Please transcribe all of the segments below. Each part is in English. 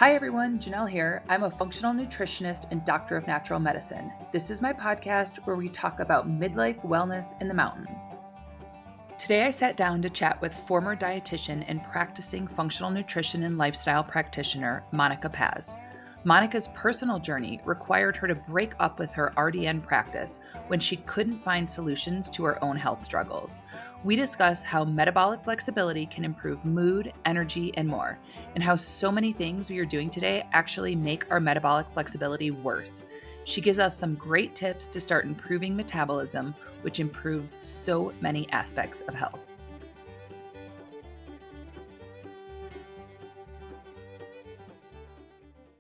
Hi everyone, Janelle here. I'm a functional nutritionist and doctor of natural medicine. This is my podcast where we talk about midlife wellness in the mountains. Today I sat down to chat with former dietitian and practicing functional nutrition and lifestyle practitioner, Monica Paz. Monica's personal journey required her to break up with her RDN practice when she couldn't find solutions to her own health struggles. We discuss how metabolic flexibility can improve mood, energy, and more, and how so many things we are doing today actually make our metabolic flexibility worse. She gives us some great tips to start improving metabolism, which improves so many aspects of health.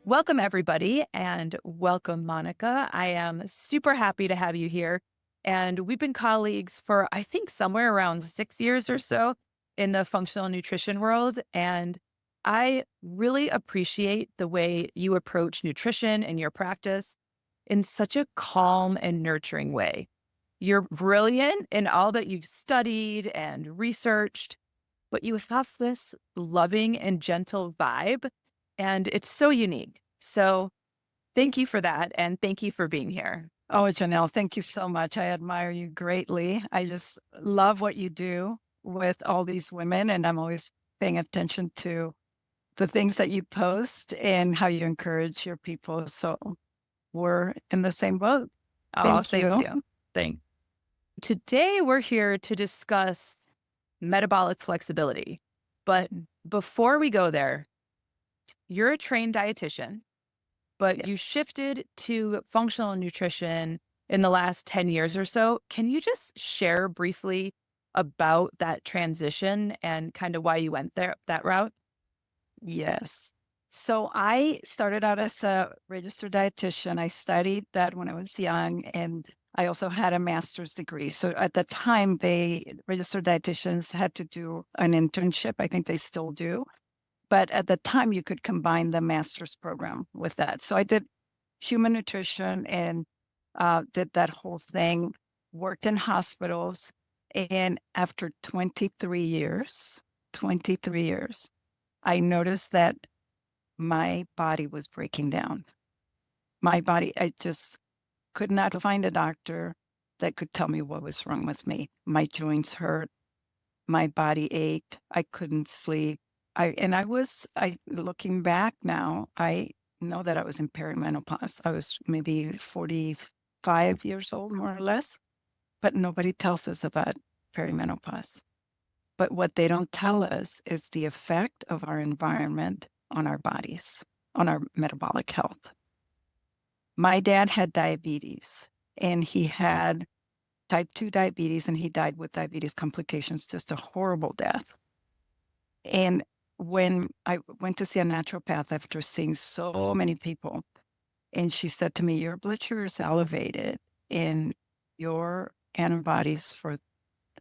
Welcome, everybody, and welcome, Monica. I am super happy to have you here. And we've been colleagues for, I think, somewhere around 6 years or so in the functional nutrition world. And I really appreciate the way you approach nutrition and your practice in such a calm and nurturing way. You're brilliant in all that you've studied and researched, but you have this loving and gentle vibe, and it's so unique. So thank you for that, and thank you for being here. Oh, Janelle, thank you so much. I admire you greatly. I just love what you do with all these women, and I'm always paying attention to the things that you post and how you encourage your people. So we're in the same boat. Oh, Thank you. Thank. Today, we're here to discuss metabolic flexibility. But before we go there, you're a trained dietitian, but Yes. you shifted to functional nutrition in the last 10 years or so. Can you just share briefly about that transition and kind of why you went there, that route? Yes. So I started out as a registered dietitian. I studied that when I was young, and I also had a master's degree. So at the time, registered dietitians had to do an internship. I think they still do. But at the time, you could combine the master's program with that. So I did human nutrition and did that whole thing, worked in hospitals. And after 23 years, I noticed that my body was breaking down. I just could not find a doctor that could tell me what was wrong with me. My joints hurt, my body ached, I couldn't sleep. Looking back now, I know that I was in perimenopause. I was maybe 45 years old, more or less, but nobody tells us about perimenopause. But what they don't tell us is the effect of our environment on our bodies, on our metabolic health. My dad had diabetes, and he had type 2 diabetes, and he died with diabetes complications, just a horrible death. And when I went to see a naturopath after seeing so many people, and she said to me, your blood sugar is elevated and your antibodies for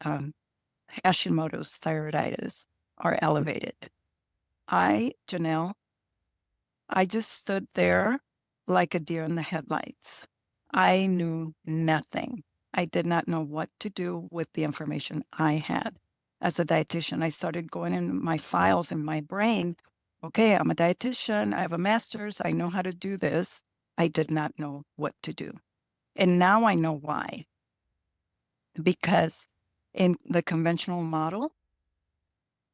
Hashimoto's thyroiditis are elevated. Janelle, I just stood there like a deer in the headlights. I knew nothing. I did not know what to do with the information I had. As a dietitian, I started going in my files in my brain. Okay, I'm a dietitian. I have a master's. I know how to do this. I did not know what to do. And now I know why. Because in the conventional model,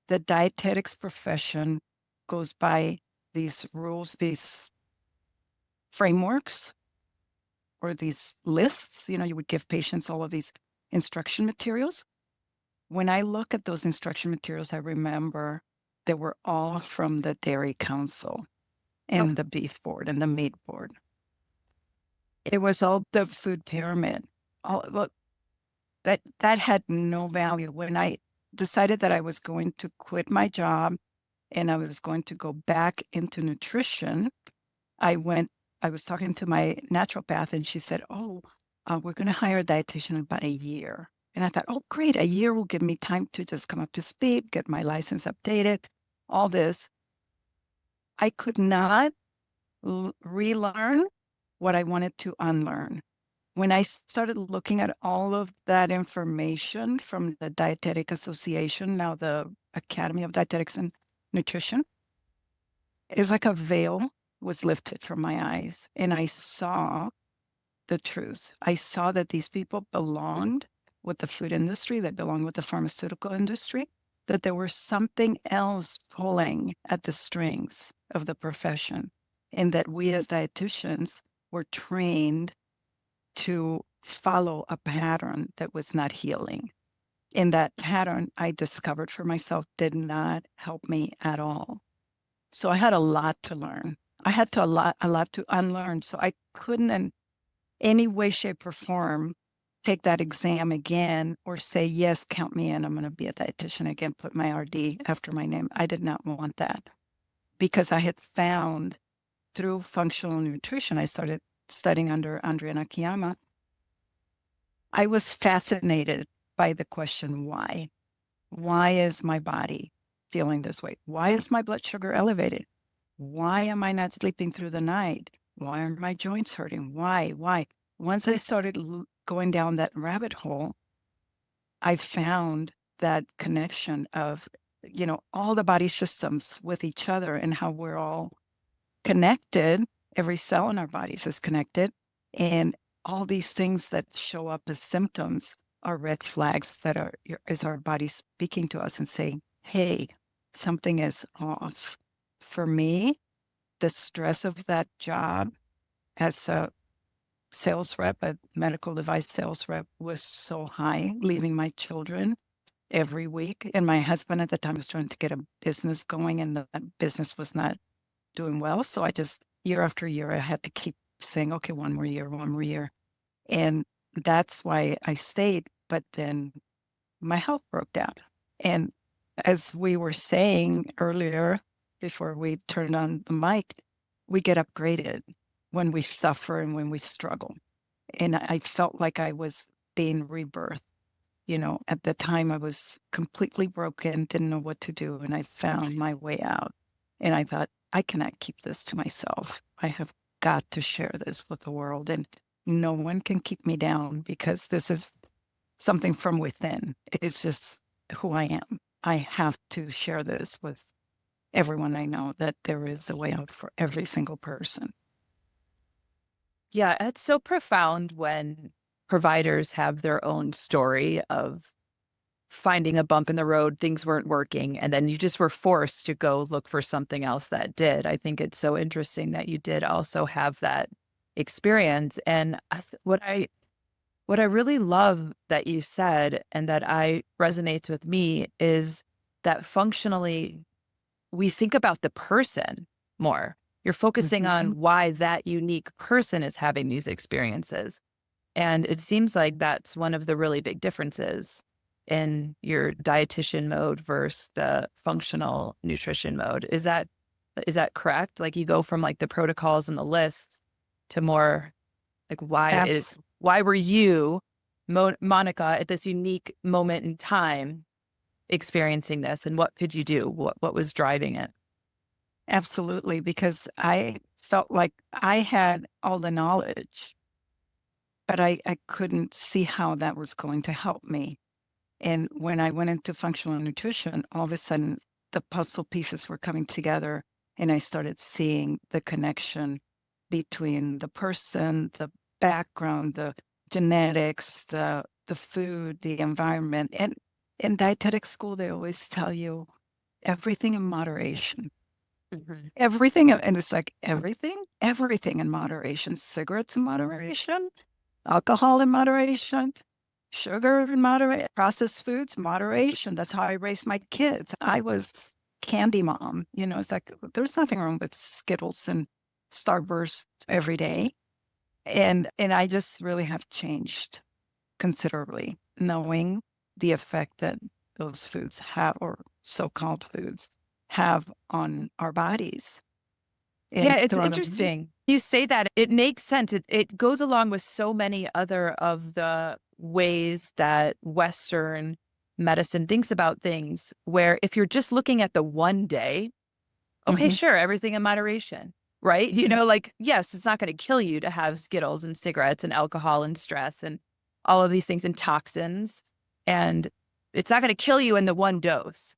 the dietetics profession goes by these rules, these frameworks, or these lists. You would give patients all of these instruction materials. When I look at those instruction materials, I remember they were all from the Dairy Council and the Beef Board and the Meat Board. It was all the food pyramid. That had no value. When I decided that I was going to quit my job and I was going to go back into nutrition, I was talking to my naturopath, and she said, we're going to hire a dietitian in about a year. And I thought, oh, great, a year will give me time to just come up to speed, get my license updated, all this. I could not relearn what I wanted to unlearn. When I started looking at all of that information from the Dietetic Association, now the Academy of Dietetics and Nutrition, It's like a veil was lifted from my eyes, and I saw the truth. I saw that these people belonged with the food industry, that belonged with the pharmaceutical industry, that there was something else pulling at the strings of the profession, and that we as dietitians were trained to follow a pattern that was not healing. And that pattern I discovered for myself did not help me at all. So I had a lot to learn. I had to a lot to unlearn. So I couldn't in any way, shape, or form take that exam again or say, yes, count me in. I'm going to be a dietitian again, put my RD after my name. I did not want that because I had found through functional nutrition, I started studying under Andrea Nakayama. I was fascinated by the question, why? Why is my body feeling this way? Why is my blood sugar elevated? Why am I not sleeping through the night? Why are my joints hurting? Why? Once I started going down that rabbit hole, I found that connection of, all the body systems with each other and how we're all connected. Every cell in our bodies is connected. And all these things that show up as symptoms are red flags that is our body speaking to us and saying, hey, something is off. For me, the stress of that job as a sales rep, a medical device sales rep, was so high, leaving my children every week. And my husband at the time was trying to get a business going, and that business was not doing well. So I just, year after year, I had to keep saying, okay, one more year, one more year. And that's why I stayed. But then my health broke down. And as we were saying earlier, before we turned on the mic, we get upgraded when we suffer and when we struggle. And I felt like I was being rebirthed. At the time I was completely broken, didn't know what to do. And I found my way out. And I thought, I cannot keep this to myself. I have got to share this with the world. And no one can keep me down because this is something from within. It's just who I am. I have to share this with everyone I know, that there is a way out for every single person. Yeah, it's so profound when providers have their own story of finding a bump in the road, things weren't working, and then you just were forced to go look for something else that did. I think it's so interesting that you did also have that experience. And what I really love that you said, and that resonates with me, is that functionally we think about the person more. You're focusing on why that unique person is having these experiences. And it seems like that's one of the really big differences in your dietitian mode versus the functional nutrition mode. Is that correct? Like you go from like the protocols and the lists to more like why were you, Monica, at this unique moment in time experiencing this, and what could you do? What was driving it? Absolutely, because I felt like I had all the knowledge, but I couldn't see how that was going to help me. And when I went into functional nutrition, all of a sudden the puzzle pieces were coming together, and I started seeing the connection between the person, the background, the genetics, the food, the environment. And in dietetic school, they always tell you everything in moderation. Everything, and it's like everything in moderation. Cigarettes in moderation, alcohol in moderation, sugar in moderation, processed foods, moderation. That's how I raised my kids. I was candy mom. It's like there's nothing wrong with Skittles and Starburst every day. And I just really have changed considerably, knowing the effect that those foods have, or so-called foods have, on our bodies. Yeah, it's interesting. You say that, it makes sense. It goes along with so many other of the ways that Western medicine thinks about things, where if you're just looking at the one day, okay, sure, everything in moderation, right? Like, yes, it's not going to kill you to have Skittles and cigarettes and alcohol and stress and all of these things and toxins. And it's not going to kill you in the one dose.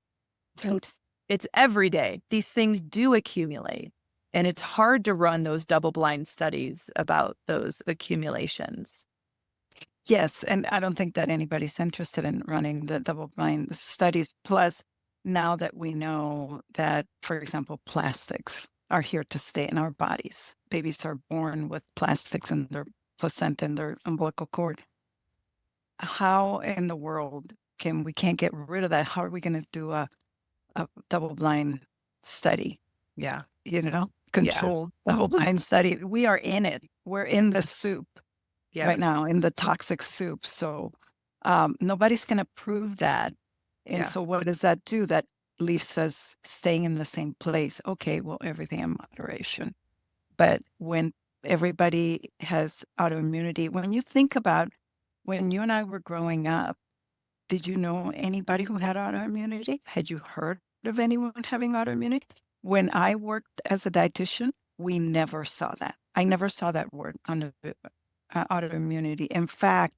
It's every day. These things do accumulate. And it's hard to run those double-blind studies about those accumulations. Yes, and I don't think that anybody's interested in running the double-blind studies. Plus, now that we know that, for example, plastics are here to stay in our bodies. Babies are born with plastics in their placenta and their umbilical cord. How in the world we can't get rid of that? How are we going to do a double-blind study? Yeah. Controlled double-blind study. We are in it. We're in the soup right now, in the toxic soup. So nobody's going to prove that. And so what does that do? That leaves us staying in the same place. Okay, well, everything in moderation. But when everybody has autoimmunity, when you think about when you and I were growing up, did you know anybody who had autoimmunity? Had you heard of anyone having autoimmunity? When I worked as a dietitian, we never saw that. I never saw that word on autoimmunity. In fact,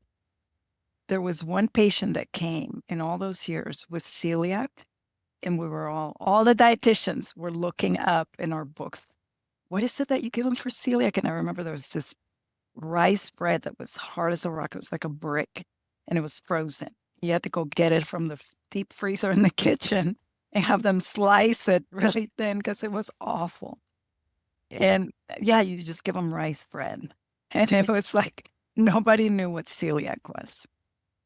there was one patient that came in all those years with celiac, and we were all the dietitians were looking up in our books, what is it that you give them for celiac? And I remember there was this rice bread that was hard as a rock. It was like a brick, and it was frozen. You had to go get it from the deep freezer in the kitchen and have them slice it really thin because it was awful. And you just give them rice bread. And it was like nobody knew what celiac was.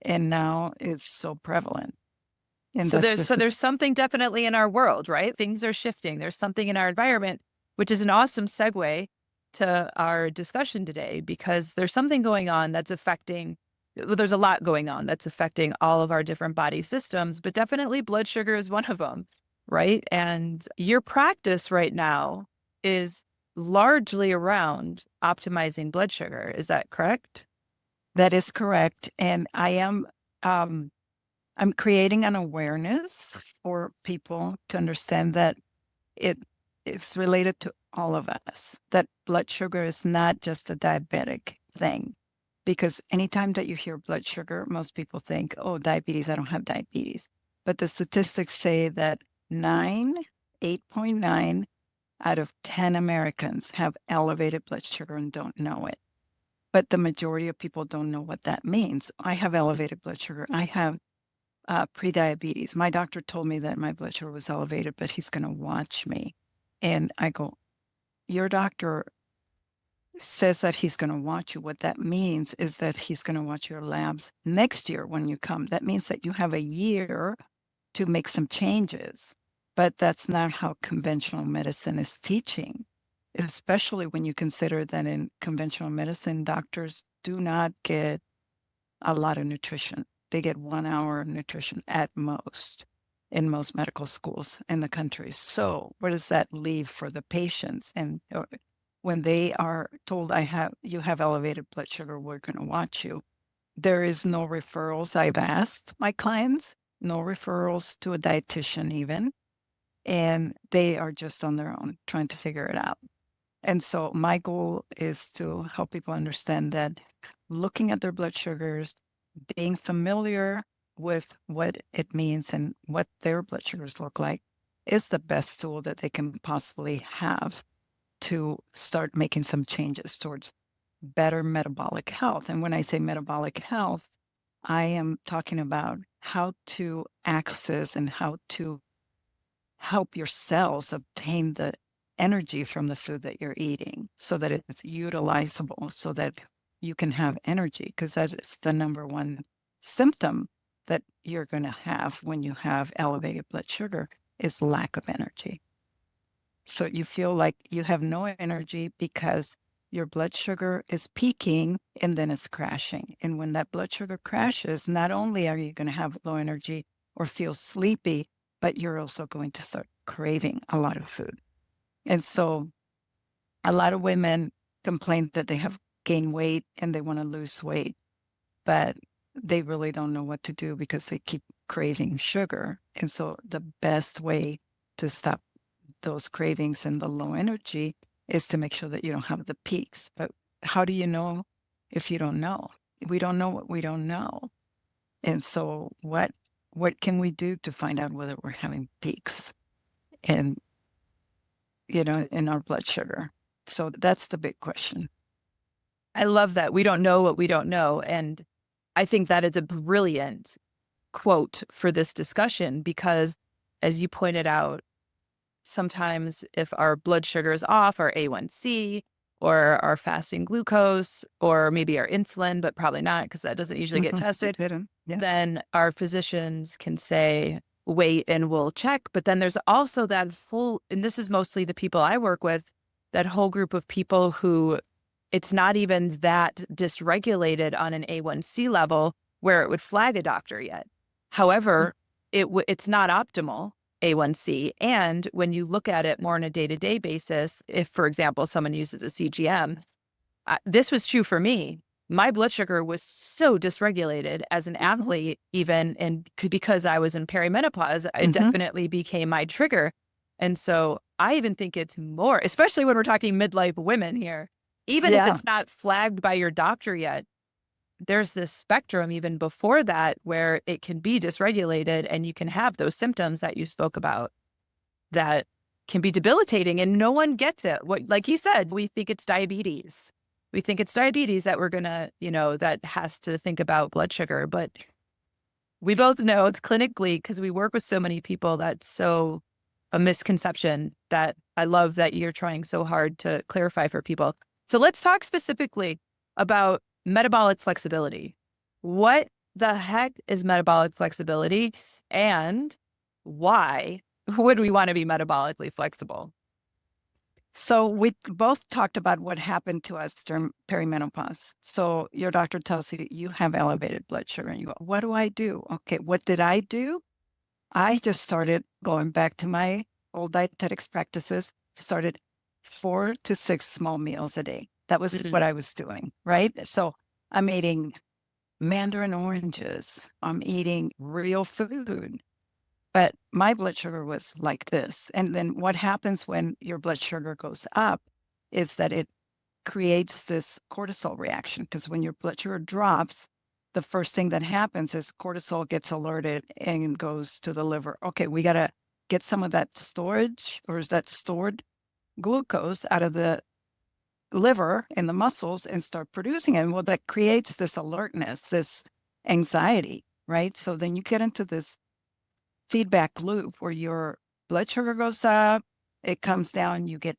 And now it's so prevalent. And so there's something definitely in our world, right? Things are shifting. There's something in our environment, which is an awesome segue to our discussion today, because there's something going on that's affecting, there's a lot going on that's affecting all of our different body systems, but definitely blood sugar is one of them, right? And your practice right now is largely around optimizing blood sugar. Is that correct? That is correct. And I am, I'm creating an awareness for people to understand that it's related to all of us, that blood sugar is not just a diabetic thing. Because anytime that you hear blood sugar, most people think, oh, diabetes, I don't have diabetes. But the statistics say that 8.9 out of 10 Americans have elevated blood sugar and don't know it. But the majority of people don't know what that means. I have elevated blood sugar. I have prediabetes. My doctor told me that my blood sugar was elevated, but he's going to watch me. And I go, your doctor says that he's going to watch you. What that means is that he's going to watch your labs next year when you come. That means that you have a year to make some changes. But that's not how conventional medicine is teaching, especially when you consider that in conventional medicine, doctors do not get a lot of nutrition. They get 1 hour of nutrition at most in most medical schools in the country. So where does that leave for the patients? And when they are told, you have elevated blood sugar, we're going to watch you. There is no referrals. I've asked my clients, no referrals to a dietitian even. And they are just on their own trying to figure it out. And so my goal is to help people understand that looking at their blood sugars, being familiar with what it means and what their blood sugars look like is the best tool that they can possibly have to start making some changes towards better metabolic health. And when I say metabolic health, I am talking about how to access and how to help your cells obtain the energy from the food that you're eating so that it's utilizable, so that you can have energy, because that is the number one symptom that you're going to have when you have elevated blood sugar is lack of energy. So you feel like you have no energy because your blood sugar is peaking and then it's crashing. And when that blood sugar crashes, not only are you going to have low energy or feel sleepy, but you're also going to start craving a lot of food. And so a lot of women complain that they have gained weight and they want to lose weight, but they really don't know what to do because they keep craving sugar. And so the best way to stop those cravings and the low energy is to make sure that you don't have the peaks. But how do you know if you don't know? We don't know what we don't know. And so what can we do to find out whether we're having peaks? in, in our blood sugar? So that's the big question. I love that. We don't know what we don't know. And I think that is a brilliant quote for this discussion because, as you pointed out, sometimes if our blood sugar is off, our A1C or our fasting glucose, or maybe our insulin, but probably not because that doesn't usually get tested, then our physicians can say, wait, and we'll check. But then there's also that whole, and this is mostly the people I work with, that whole group of people who it's not even that dysregulated on an A1C level where it would flag a doctor yet. However, it's not optimal A1C. And when you look at it more on a day-to-day basis, if, for example, someone uses a CGM, this was true for me. My blood sugar was so dysregulated as an athlete, even, and because I was in perimenopause, it definitely became my trigger. And so I even think it's more, especially when we're talking midlife women here, even if it's not flagged by your doctor yet, there's this spectrum even before that where it can be dysregulated and you can have those symptoms that you spoke about that can be debilitating and no one gets it. Like you said, we think it's diabetes. We think it's diabetes that we're going to, that has to think about blood sugar. But we both know clinically, because we work with so many people, that's so a misconception that I love that you're trying so hard to clarify for people. So let's talk specifically about metabolic flexibility. What the heck is metabolic flexibility and why would we want to be metabolically flexible? So we both talked about what happened to us during perimenopause. So your doctor tells you you have elevated blood sugar and you go, what do I do? Okay, what did I do? I just started going back to my old dietetics practices, started 4 to 6 small meals a day. That was what I was doing, right? So I'm eating mandarin oranges. I'm eating real food. But my blood sugar was like this. And then what happens when your blood sugar goes up is that it creates this cortisol reaction. Because when your blood sugar drops, the first thing that happens is cortisol gets alerted and goes to the liver. Okay, we got to get some of that storage, or is that stored glucose out of the liver and the muscles and start producing it. Well, that creates this alertness, this anxiety, right? So then you get into this feedback loop where your blood sugar goes up, it comes down, you get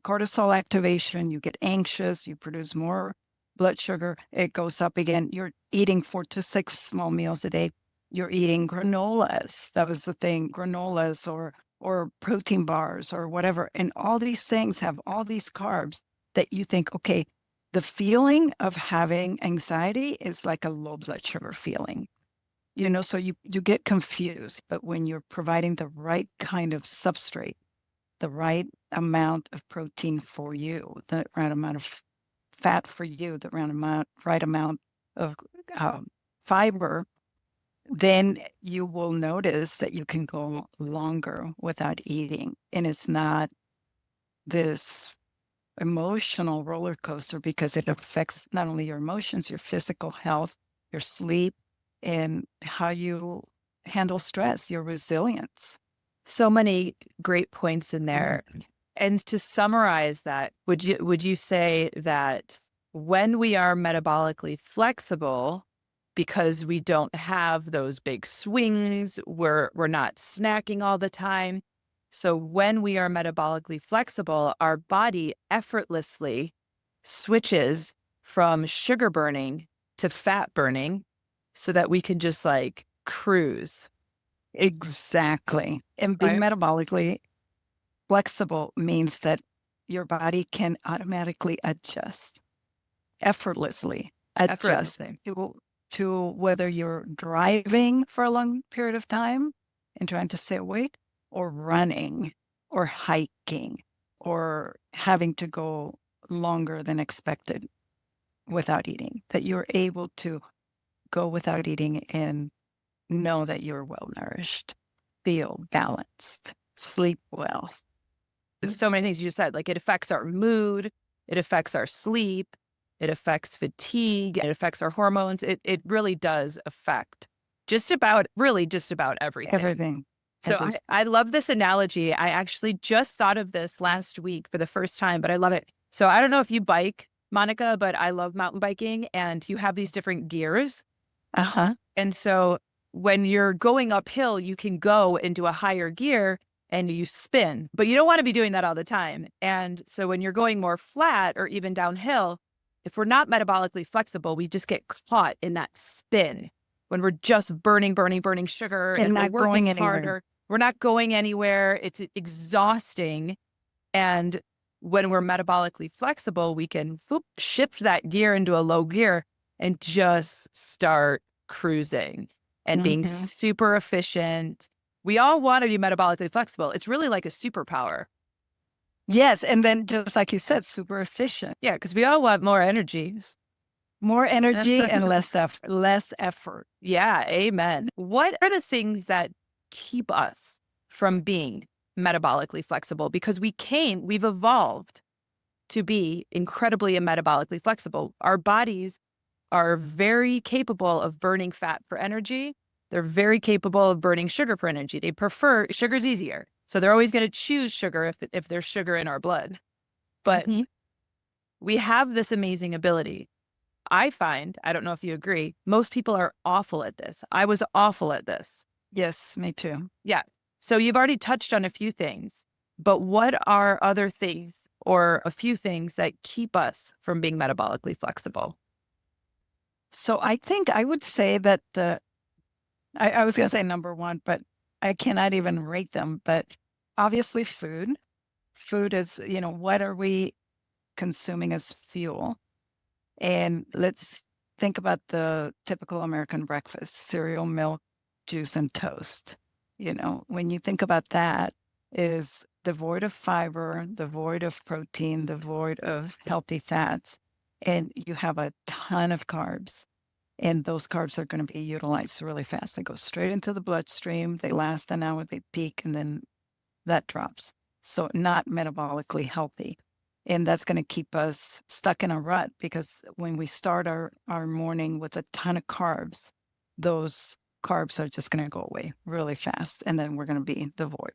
cortisol activation, you get anxious, you produce more blood sugar, it goes up again. You're eating 4 to 6 small meals a day. You're eating granolas. That was the thing, granolas or protein bars or whatever. And all these things have all these carbs that you think, okay, the feeling of having anxiety is like a low blood sugar feeling. So you get confused. But when you're providing the right kind of substrate, the right amount of protein for you, the right amount of fat for you, the right amount of fiber, then you will notice that you can go longer without eating. And it's not this emotional roller coaster because it affects not only your emotions, your physical health, your sleep, and how you handle stress, your resilience. So many great points in there. And to summarize that, would you say that when we are metabolically flexible, because we don't have those big swings, we're not snacking all the time. So when we are metabolically flexible, our body effortlessly switches from sugar burning to fat burning so that we can just like cruise. Exactly. And being metabolically flexible means that your body can automatically adjust, effortlessly adjust to whether you're driving for a long period of time and trying to stay awake, or running, or hiking, or having to go longer than expected without eating, that you're able to go without eating and know that you're well nourished, feel balanced, sleep well. There's so many things you just said, like it affects our mood, it affects our sleep, it affects fatigue, it affects our hormones. It really does affect just about everything. Everything. So I love this analogy. I actually just thought of this last week for the first time, but I love it. So I don't know if you bike, Monica, but I love mountain biking, and you have these different gears. Uh-huh. And so when you're going uphill, you can go into a higher gear and you spin, but you don't want to be doing that all the time. And so when you're going more flat or even downhill, if we're not metabolically flexible, we just get caught in that spin when we're just burning sugar and not we're going working anywhere. harder. We're not going anywhere. It's exhausting. And when we're metabolically flexible, we can shift that gear into a low gear and just start cruising and being super efficient. We all want to be metabolically flexible. It's really like a superpower. Yes. And then just like you said, super efficient. Yeah, because we all want more energy. More energy and less effort. Yeah, amen. What are the things that keep us from being metabolically flexible? Because we've evolved to be incredibly metabolically flexible. Our bodies are very capable of burning fat for energy. They're very capable of burning sugar for energy. They prefer sugar's easier. So they're always going to choose sugar if there's sugar in our blood. But we have this amazing ability. I find, I don't know if you agree, most people are awful at this. I was awful at this. Yes, me too. Yeah. So you've already touched on a few things, but what are other things or a few things that keep us from being metabolically flexible? So I think I would say that I was going to say number one, but I cannot even rate them. But obviously food. Food is, what are we consuming as fuel? And let's think about the typical American breakfast: cereal, milk, juice, and toast. When you think about that, is devoid of fiber, devoid of protein, devoid of healthy fats, and you have a ton of carbs. And those carbs are going to be utilized really fast. They go straight into the bloodstream. They last an hour, they peak, and then that drops. So not metabolically healthy. And that's going to keep us stuck in a rut, because when we start our morning with a ton of carbs, those carbs are just going to go away really fast. And then we're going to be devoid.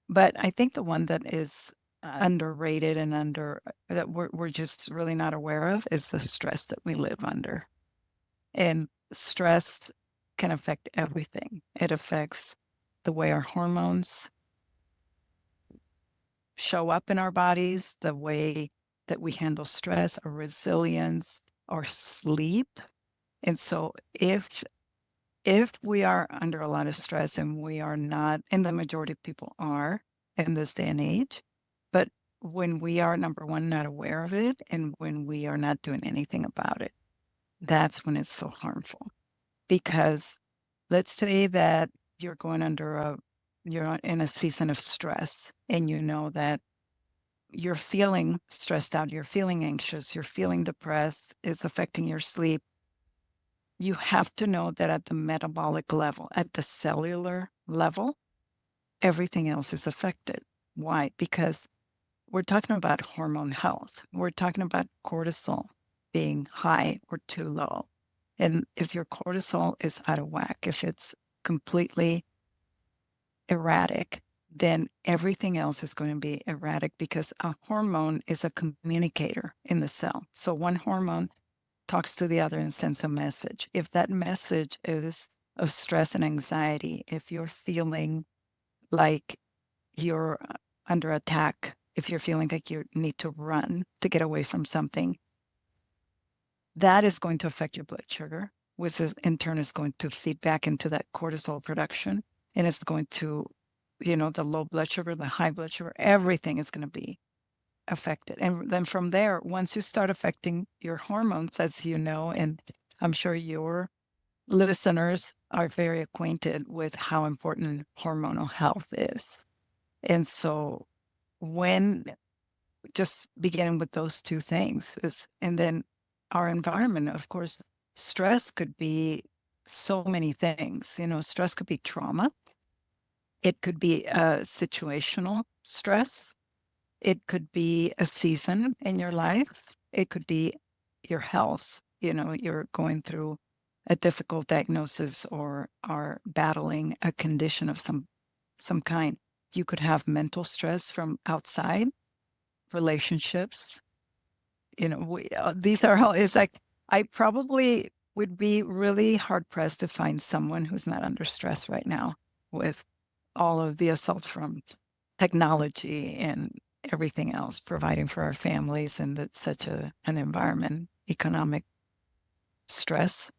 But I think the one that is underrated and that we're just really not aware of is the stress that we live under. And stress can affect everything. It affects the way our hormones show up in our bodies, the way that we handle stress, our resilience, our sleep. And so if we are under a lot of stress, and we are not, and the majority of people are in this day and age, but when we are, number one, not aware of it, and when we are not doing anything about it, that's when it's so harmful. Because let's say that you're you're in a season of stress, and you know that you're feeling stressed out, you're feeling anxious, you're feeling depressed, it's affecting your sleep. You have to know that at the metabolic level, at the cellular level, everything else is affected. Why? Because we're talking about hormone health. We're talking about cortisol being high or too low. And if your cortisol is out of whack, if it's completely erratic, then everything else is going to be erratic, because a hormone is a communicator in the cell. So one hormone talks to the other and sends a message. If that message is of stress and anxiety, if you're feeling like you're under attack, if you're feeling like you need to run to get away from something, that is going to affect your blood sugar, which in turn is going to feed back into that cortisol production. And it's going to, the low blood sugar, the high blood sugar, everything is going to be affected. And then from there, once you start affecting your hormones, as you know, and I'm sure your listeners are very acquainted with how important hormonal health is. And so when just beginning with those two things and then our environment, of course, stress could be so many things. Stress could be trauma. It could be a situational stress. It could be a season in your life. It could be your health. You're going through a difficult diagnosis or are battling a condition of some some kind. You could have mental stress from outside, relationships. These are all, it's like, I probably would be really hard pressed to find someone who's not under stress right now with all of the assault from technology and everything else, providing for our families, and that's such an environment, economic stress.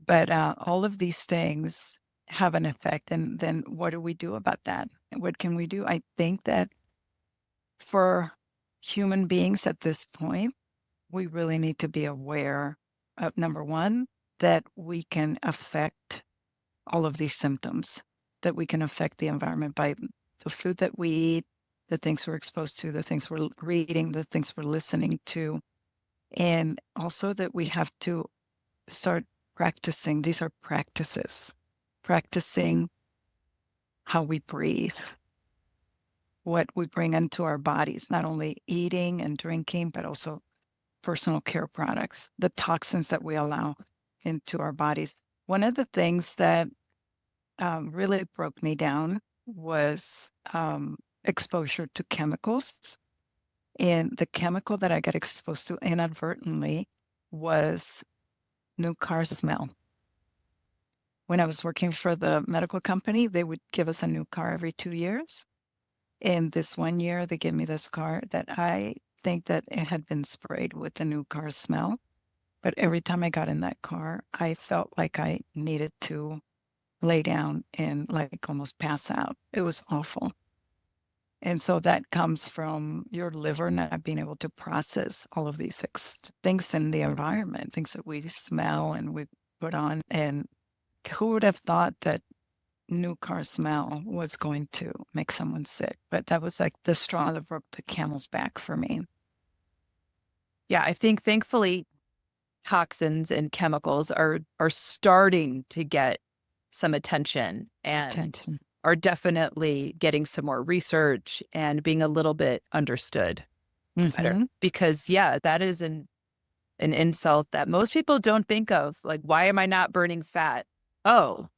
But all of these things have an effect. And then what do we do about that? What can we do? I think that for human beings at this point, we really need to be aware of, number one, that we can affect all of these symptoms, that we can affect the environment by the food that we eat, the things we're exposed to, the things we're reading, the things we're listening to. And also that we have to start practicing. These are practices, practicing how we breathe, what we bring into our bodies, not only eating and drinking, but also personal care products, the toxins that we allow into our bodies. One of the things that really broke me down was exposure to chemicals. And the chemical that I got exposed to inadvertently was new car smell. When I was working for the medical company, they would give us a new car every 2 years. And this one year, they gave me this car that I think that it had been sprayed with the new car smell. But every time I got in that car, I felt like I needed to lay down and like almost pass out. It was awful. And so that comes from your liver not being able to process all of these things in the environment, things that we smell and we put on. And who would have thought that new car smell was going to make someone sick? But that was like the straw that broke the camel's back for me. Yeah, I think thankfully toxins and chemicals are starting to get some attention and are definitely getting some more research and being a little bit understood better. Because yeah, that is an insult that most people don't think of. Like, why am I not burning fat? Oh,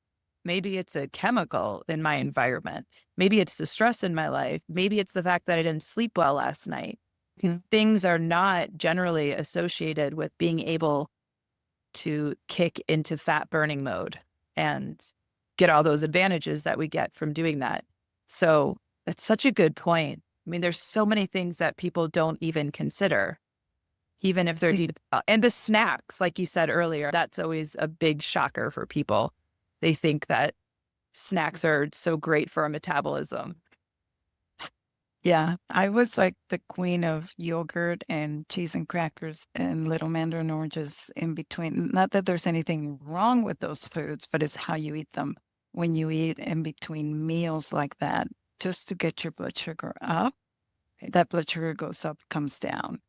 maybe it's a chemical in my environment. Maybe it's the stress in my life. Maybe it's the fact that I didn't sleep well last night. Things are not generally associated with being able to kick into fat burning mode and get all those advantages that we get from doing that. So that's such a good point. I mean, there's so many things that people don't even consider, even if they're eating. And the snacks, like you said earlier, that's always a big shocker for people. They think that snacks are so great for our metabolism. Yeah, I was like the queen of yogurt and cheese and crackers and little mandarin oranges in between. Not that there's anything wrong with those foods, but it's how you eat them. When you eat in between meals like that, just to get your blood sugar up, that blood sugar goes up, comes down.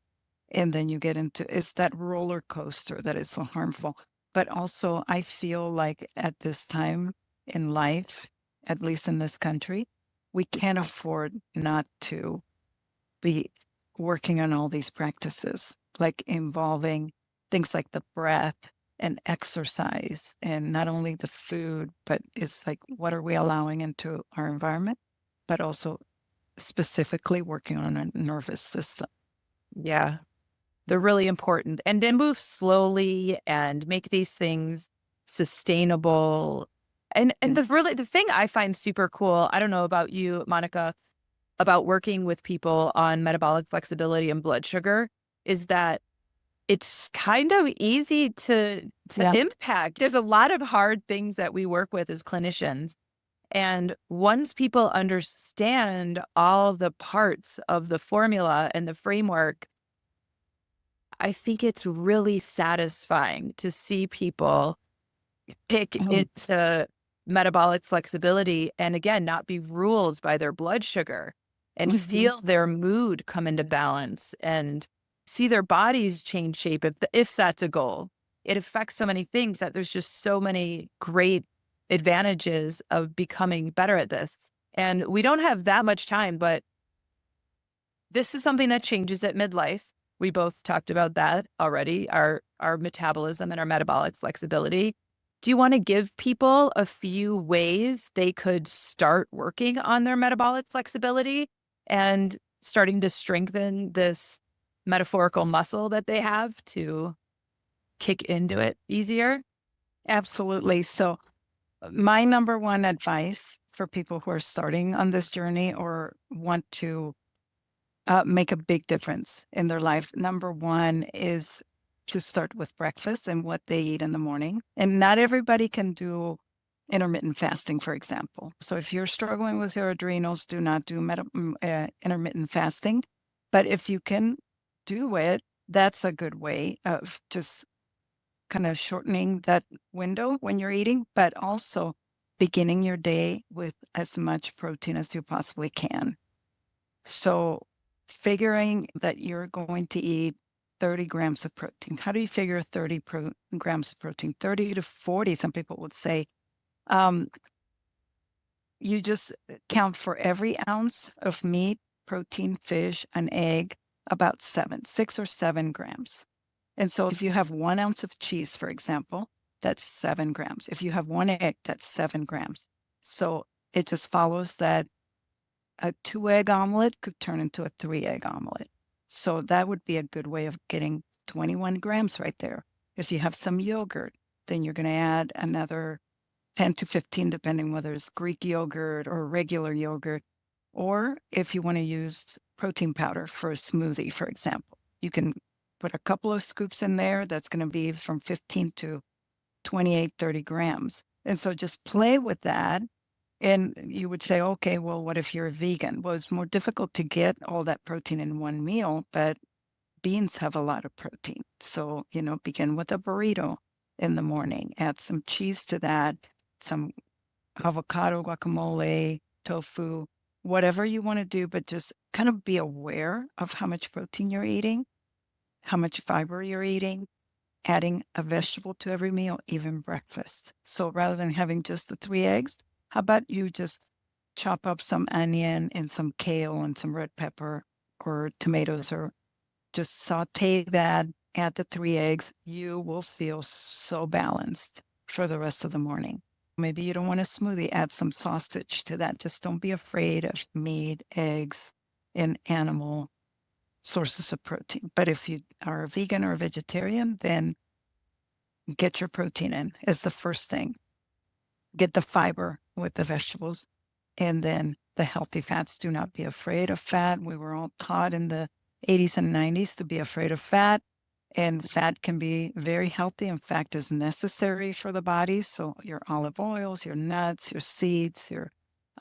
And then you get into, it's that roller coaster that is so harmful. But also, I feel like at this time in life, at least in this country, we can't afford not to be working on all these practices, like involving things like the breath and exercise, and not only the food, but it's like, what are we allowing into our environment, but also specifically working on our nervous system. Yeah, they're really important. And then move slowly and make these things sustainable. And the thing I find super cool, I don't know about you, Monica, about working with people on metabolic flexibility and blood sugar, is that it's kind of easy to impact. There's a lot of hard things that we work with as clinicians. And once people understand all the parts of the formula and the framework, I think it's really satisfying to see people pick into metabolic flexibility and, again, not be ruled by their blood sugar and feel their mood come into balance and see their bodies change shape if that's a goal. It affects so many things that there's just so many great advantages of becoming better at this. And we don't have that much time, but this is something that changes at midlife. We both talked about that already, our metabolism and our metabolic flexibility. Do you want to give people a few ways they could start working on their metabolic flexibility and starting to strengthen this metaphorical muscle that they have to kick into it easier? Absolutely. So my number one advice for people who are starting on this journey or want to make a big difference in their life, number one is to start with breakfast and what they eat in the morning. And not everybody can do intermittent fasting, for example. So if you're struggling with your adrenals, do not do intermittent fasting. But if you can do it, that's a good way of just kind of shortening that window when you're eating, but also beginning your day with as much protein as you possibly can. So figuring that you're going to eat 30 grams of protein. How do you figure 30 grams of protein? 30 to 40, some people would say. You just count for every ounce of meat, protein, fish, an egg, about 6 or 7 grams. And so if you have 1 ounce of cheese, for example, that's 7 grams. If you have 1 egg, that's 7 grams. So it just follows that a 2-egg omelet could turn into a 3-egg omelet. So that would be a good way of getting 21 grams right there. If you have some yogurt, then you're going to add another 10 to 15, depending whether it's Greek yogurt or regular yogurt. Or if you want to use protein powder for a smoothie, for example, you can put a couple of scoops in there. That's going to be from 15 to 28, 30 grams. And so just play with that. And you would say, okay, well, what if you're a vegan? Well, it's more difficult to get all that protein in one meal, but beans have a lot of protein. So, begin with a burrito in the morning, add some cheese to that, some avocado, guacamole, tofu, whatever you want to do, but just kind of be aware of how much protein you're eating, how much fiber you're eating, adding a vegetable to every meal, even breakfast. So rather than having just the 3 eggs, how about you just chop up some onion and some kale and some red pepper or tomatoes, or just saute that, add the 3 eggs. You will feel so balanced for the rest of the morning. Maybe you don't want a smoothie, add some sausage to that. Just don't be afraid of meat, eggs, and animal sources of protein. But if you are a vegan or a vegetarian, then get your protein in is the first thing. Get the fiber with the vegetables, and then the healthy fats. Do not be afraid of fat. We were all taught in the 80s and 90s to be afraid of fat, and fat can be very healthy. In fact, is necessary for the body. So your olive oils, your nuts, your seeds, your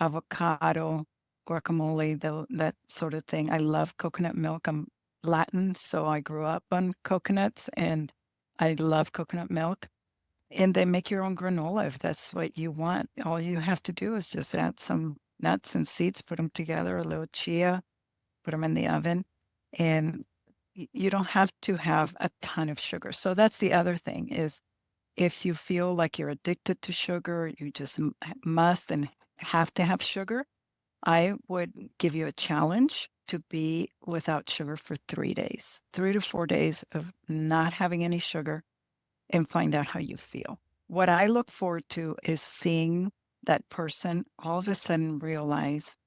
avocado, guacamole, that sort of thing. I love coconut milk. I'm Latin, so I grew up on coconuts, and I love coconut milk. And then make your own granola if that's what you want. All you have to do is just add some nuts and seeds, put them together, a little chia, put them in the oven, and you don't have to have a ton of sugar. So that's the other thing is, if you feel like you're addicted to sugar, you just must and have to have sugar, I would give you a challenge to be without sugar for 3 days, 3 to 4 days of not having any sugar, and find out how you feel. What I look forward to is seeing that person all of a sudden realize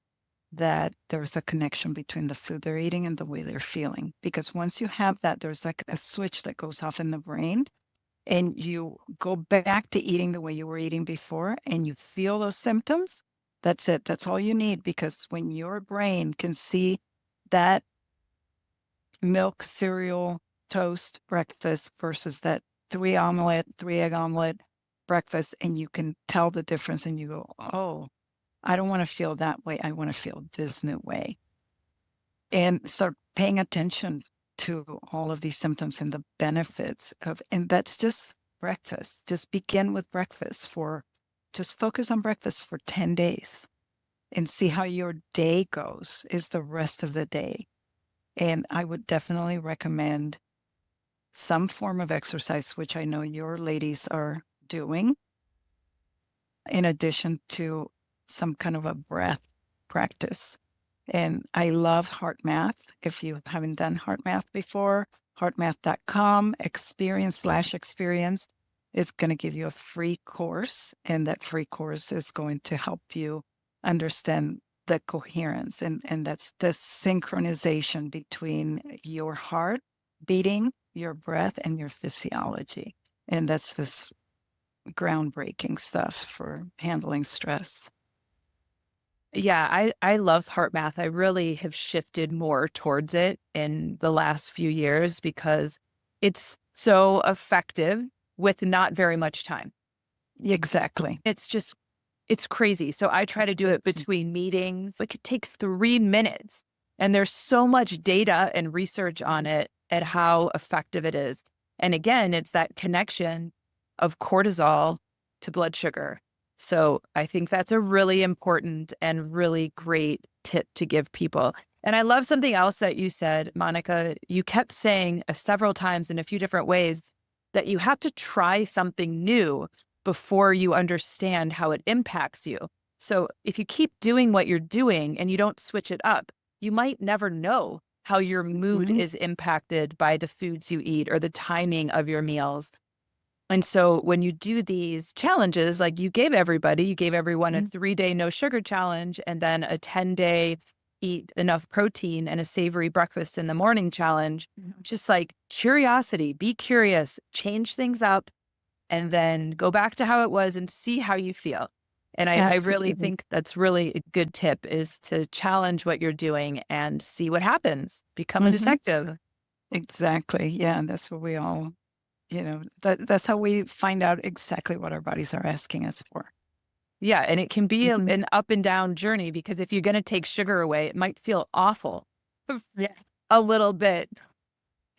that there's a connection between the food they're eating and the way they're feeling. Because once you have that, there's like a switch that goes off in the brain, and you go back to eating the way you were eating before, and you feel those symptoms. That's it. That's all you need. Because when your brain can see that milk, cereal, toast, breakfast versus that 3-egg omelet breakfast, and you can tell the difference, and you go, oh, I don't want to feel that way. I want to feel this new way. And start paying attention to all of these symptoms and the benefits and that's just breakfast. Just begin with breakfast just focus on breakfast for 10 days and see how your day goes, is the rest of the day. And I would definitely recommend some form of exercise, which I know your ladies are doing, in addition to some kind of a breath practice. And I love heart math. If you haven't done heart math before, heartmath.com, experience. is going to give you a free course, and that free course is going to help you understand the coherence, and that's the synchronization between your heart beating, your breath, and your physiology. And that's this groundbreaking stuff for handling stress. Yeah, I love heart math. I really have shifted more towards it in the last few years because it's so effective with not very much time. Exactly. It's crazy. So I try to do it between meetings. It could take 3 minutes. And there's so much data and research on it and how effective it is. And again, it's that connection of cortisol to blood sugar. So I think that's a really important and really great tip to give people. And I love something else that you said, Monica. You kept saying several times in a few different ways that you have to try something new before you understand how it impacts you. So if you keep doing what you're doing and you don't switch it up, you might never know how your mood is impacted by the foods you eat or the timing of your meals. And so when you do these challenges, like you gave everyone a 3-day no sugar challenge and then a 10-day eat enough protein and a savory breakfast in the morning challenge, just like curiosity, be curious, change things up, and then go back to how it was and see how you feel. And I really think that's really a good tip, is to challenge what you're doing and see what happens. Become a detective. Exactly. Yeah. And that's what we all, that's how we find out exactly what our bodies are asking us for. Yeah. And it can be an up and down journey, because if you're going to take sugar away, it might feel awful a little bit.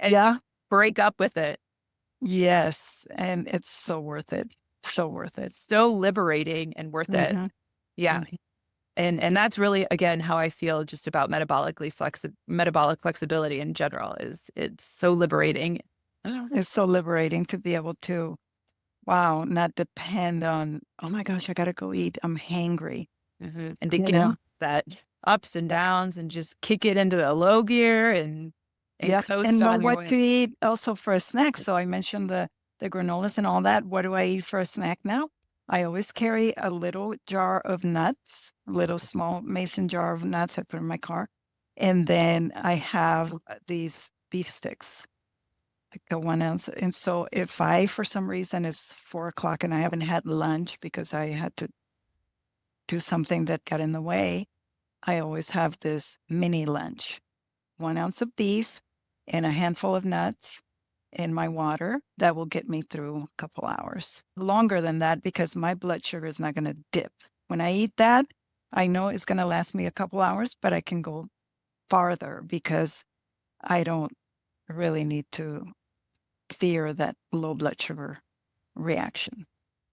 And break up with it. Yes. And it's so worth it. So worth it. So liberating and worth it. Yeah. And that's really, again, how I feel just about metabolic flexibility in general. Is it's so liberating. It's so liberating to be able to, not depend on, oh my gosh, I got to go eat, I'm hangry. And to get that ups and downs and just kick it into a low gear and coast and know on what to eat also for a snack. So I mentioned the granolas and all that. What do I eat for a snack now? I always carry a little jar of nuts, a little small mason jar of nuts I put in my car. And then I have these beef sticks, like a 1 ounce. And so if I, for some reason, it's 4:00 and I haven't had lunch because I had to do something that got in the way, I always have this mini lunch, 1 ounce of beef and a handful of nuts in my water. That will get me through a couple hours. Longer than that, because my blood sugar is not going to dip. When I eat that, I know it's going to last me a couple hours, but I can go farther because I don't really need to fear that low blood sugar reaction.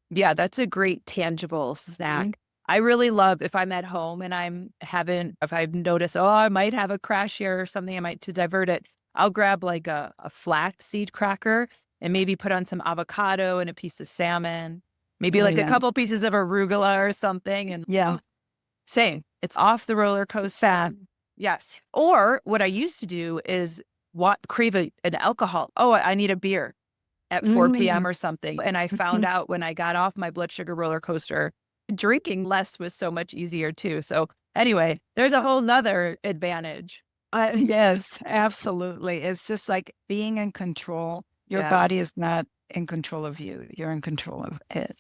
Yeah, that's a great tangible snack. I really love, if I'm at home and if I've noticed, I might have a crash here or something, to divert it, I'll grab like a flaxseed cracker and maybe put on some avocado and a piece of salmon, maybe a couple pieces of arugula or something. And same, it's off the roller coaster. Yes. Or what I used to do is crave an alcohol. Oh, I need a beer at 4 p.m. or something. And I found out when I got off my blood sugar roller coaster, drinking less was so much easier too. So anyway, there's a whole nother advantage. Yes, absolutely. It's just like being in control. Your body is not in control of you. You're in control of it.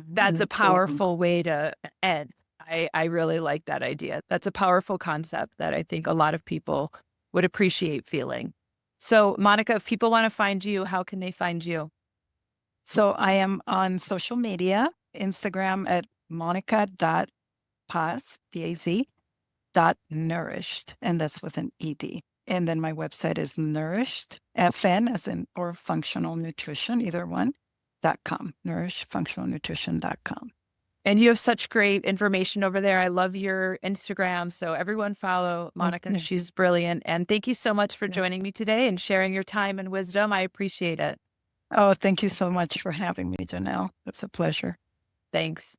That's a powerful way to end. I really like that idea. That's a powerful concept that I think a lot of people would appreciate feeling. So Monica, if people want to find you, how can they find you? So I am on social media, Instagram at monica.paz, P-A-Z, .nourished, and that's with an ED. And then my website is nourished, FN as in, or functional nutrition, either one, .com, nourishfunctionalnutrition.com. And you have such great information over there. I love your Instagram. So everyone follow Monica. Okay. She's brilliant. And thank you so much for joining me today and sharing your time and wisdom. I appreciate it. Oh, thank you so much for having me, Janelle. It's a pleasure. Thanks.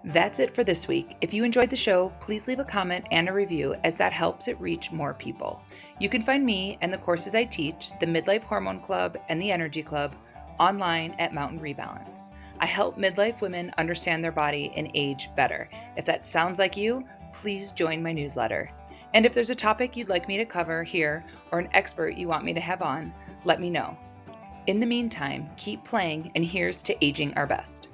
That's it for this week. If you enjoyed the show, please leave a comment and a review, as that helps it reach more people. You can find me and the courses I teach, the Midlife Hormone Club and the Energy Club, online at Mountain Rebalance. I help midlife women understand their body and age better. If that sounds like you, please join my newsletter. And if there's a topic you'd like me to cover here or an expert you want me to have on, let me know. In the meantime, keep playing, and here's to aging our best.